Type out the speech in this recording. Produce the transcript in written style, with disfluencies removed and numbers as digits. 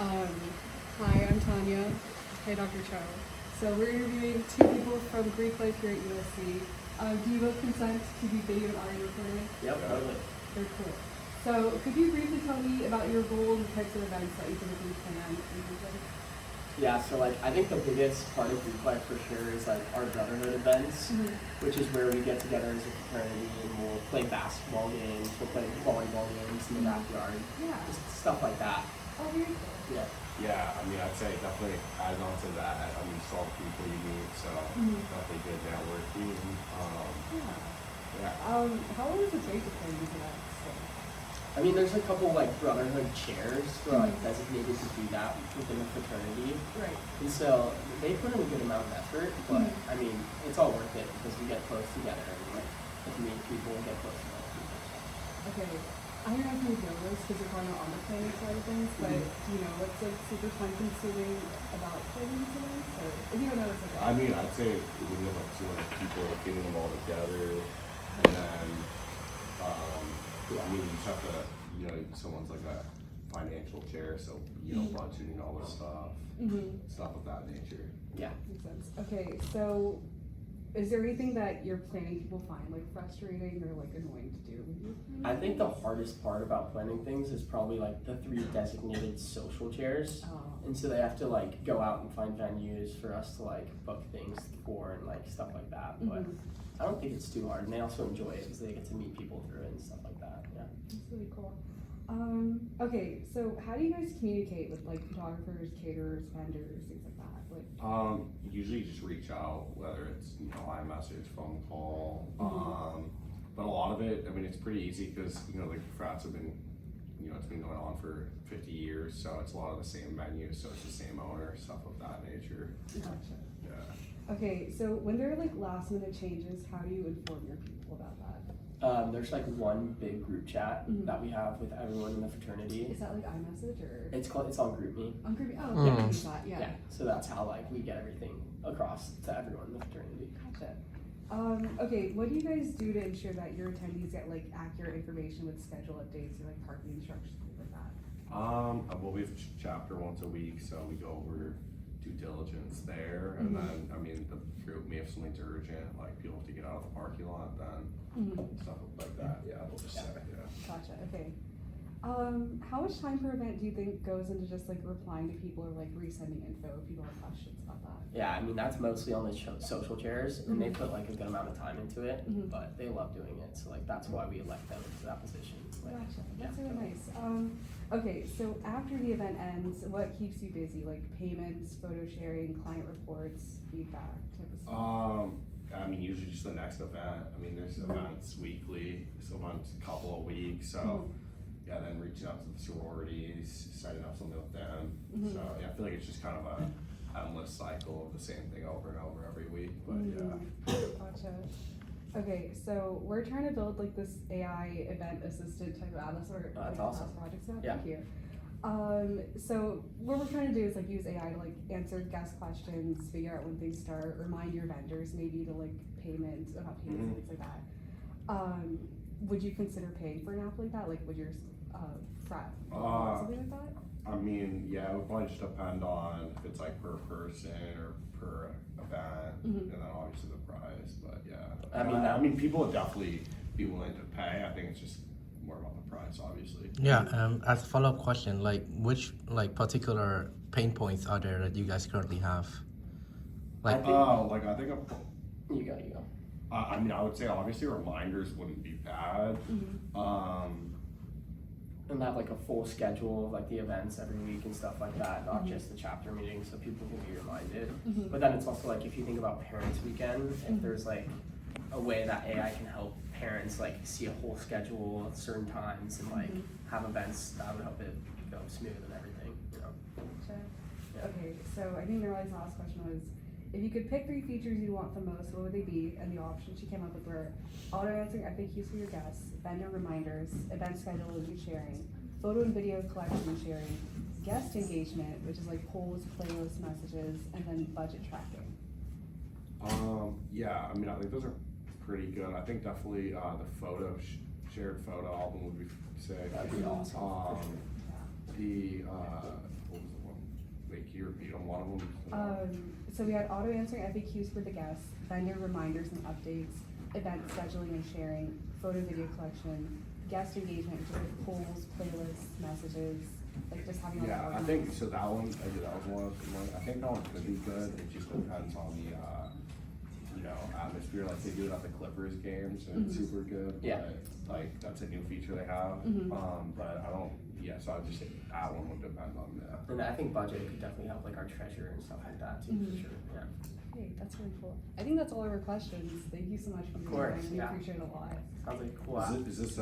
Um, Hi, I'm Tanya. Hi, Dr. Cho. So we're interviewing two people from Greek life here at USC. Do you both consent to be video and audio recorded? Yep, totally. Very cool. So could you briefly tell me about your goals and types of events that you typically plan in your life? Yeah, so I think the biggest part of Greek life for sure is our brotherhood events, which is where we get together as a fraternity and we'll play basketball games, we'll play volleyball games in the backyard, just stuff like that. Oh, very cool. Yeah. Yeah, I mean, I'd say definitely add on to that. I mean, solve people you meet, so definitely good networking. How long does it take to plan into that? I mean, there's a couple brotherhood chairs who are designated to do that within the fraternity. Right. And so they put in a good amount of effort, but I mean, it's all worth it because we get close together and get to meet people and get close to other people. Okay. I don't know if you know this because you're kind of on the planning side of things, but do you know what's super time consuming about planning these events? Or if you don't know, it's okay. I mean, I'd say when you have 200 people, getting them all together, and then, I mean, you just have to, someone's like a financial chair, so, budgeting all this stuff, stuff of that nature. Yeah. Makes sense. Okay, so is there anything that you're planning people find frustrating or annoying to do? I think the hardest part about planning things is probably the 3 designated social chairs. And so they have to go out and find venues for us to book things for and stuff like that. But I don't think it's too hard, and they also enjoy it because they get to meet people through it and stuff like that. Yeah. That's really cool. Okay, so how do you guys communicate with photographers, caterers, vendors, things like that? Usually just reach out, whether it's iMessage, phone call. But a lot of it, I mean, it's pretty easy because frats have been, it's been going on for 50 years, so it's a lot of the same menus, so it's the same owner, stuff of that nature. Gotcha. Yeah. Okay, so when there are last minute changes, how do you inform your people about that? There's one big group chat that we have with everyone in the fraternity. Is that iMessage or? It's on GroupMe. On GroupMe. Oh, yeah. Yeah. So that's how we get everything across to everyone in the fraternity. Gotcha. Okay, what do you guys do to ensure that your attendees get accurate information with schedule updates or parking instructions, things like that? Well, we have chapter once a week, so we go over due diligence there, and then I mean the group may have something's urgent, people have to get out of the parking lot, then stuff like that. Yeah, we'll just say Gotcha. Okay. How much time per event do you think goes into just replying to people or resending info if people have questions about that? Yeah, I mean that's mostly on the social chairs, and they put a good amount of time into it, but they love doing it, so that's why we elect them into that position. Gotcha. That's really nice. Okay, so after the event ends, what keeps you busy? Payments, photo sharing, client reports, feedback, type of stuff? I mean, usually just the next event. I mean, there's events weekly, some events a couple of weeks, so yeah, then reaching out to the sororities, setting up something with them. So yeah, I feel like it's just kind of a endless cycle of the same thing over and over every week, but yeah. Gotcha. Okay, so we're trying to build this AI event assistant type of app. That's what that's awesome. Project's now. Yeah. Thank you. So what we're trying to do is use AI to answer guest questions, figure out when things start, remind your vendors maybe to payments, about payments, things like that. Would you consider paying for an app like that? Would your frat something like that? I mean, yeah, it would probably just depend on if it's per person or per event, and then obviously the price. But yeah, I mean, people would definitely be willing to pay. I think it's just more about the price, obviously. Yeah. As a follow-up question, which particular pain points are there that you guys currently have? I think you go. I mean, I would say obviously reminders wouldn't be bad. And have a full schedule of the events every week and stuff like that, not just the chapter meetings, so people can be reminded. But then it's also if you think about Parents Weekend, if there's a way that AI can help parents see a whole schedule at certain times and have events, that would help it go smooth and everything. Gotcha. Okay, so I think Marilee's last question was, if you could pick 3 features you want the most, what would they be? And the options she came up with were auto answering FAQs for your guests, vendor reminders, event scheduling and sharing, photo and video collection and sharing, guest engagement, which is polls, playlists, messages, and then budget tracking. Yeah, I mean, I think those are pretty good. I think definitely the shared photo album would be sick. That'd be awesome. The what was the you repeat them, one of them? So we had auto answering FAQs for the guests, vendor reminders and updates, event scheduling and sharing, photo video collection, guest engagement, just like polls, playlists, messages, like just having all that Yeah, I organized. think, so that one, that was one, I think that one could be good, it just depends on the, you know, atmosphere, like they do it at the Clippers games, and it's super good, Yeah. but, like, that's a new feature they have, but I don't, yeah, so I'd just say that one would depend on that. And I think budget could definitely help, like our treasurer and stuff like that too, for sure, yeah. Hey, that's really cool. I think that's all of our questions. Thank you so much for Of course, joining. We yeah. appreciate it a lot. Sounds like a cool app. Is this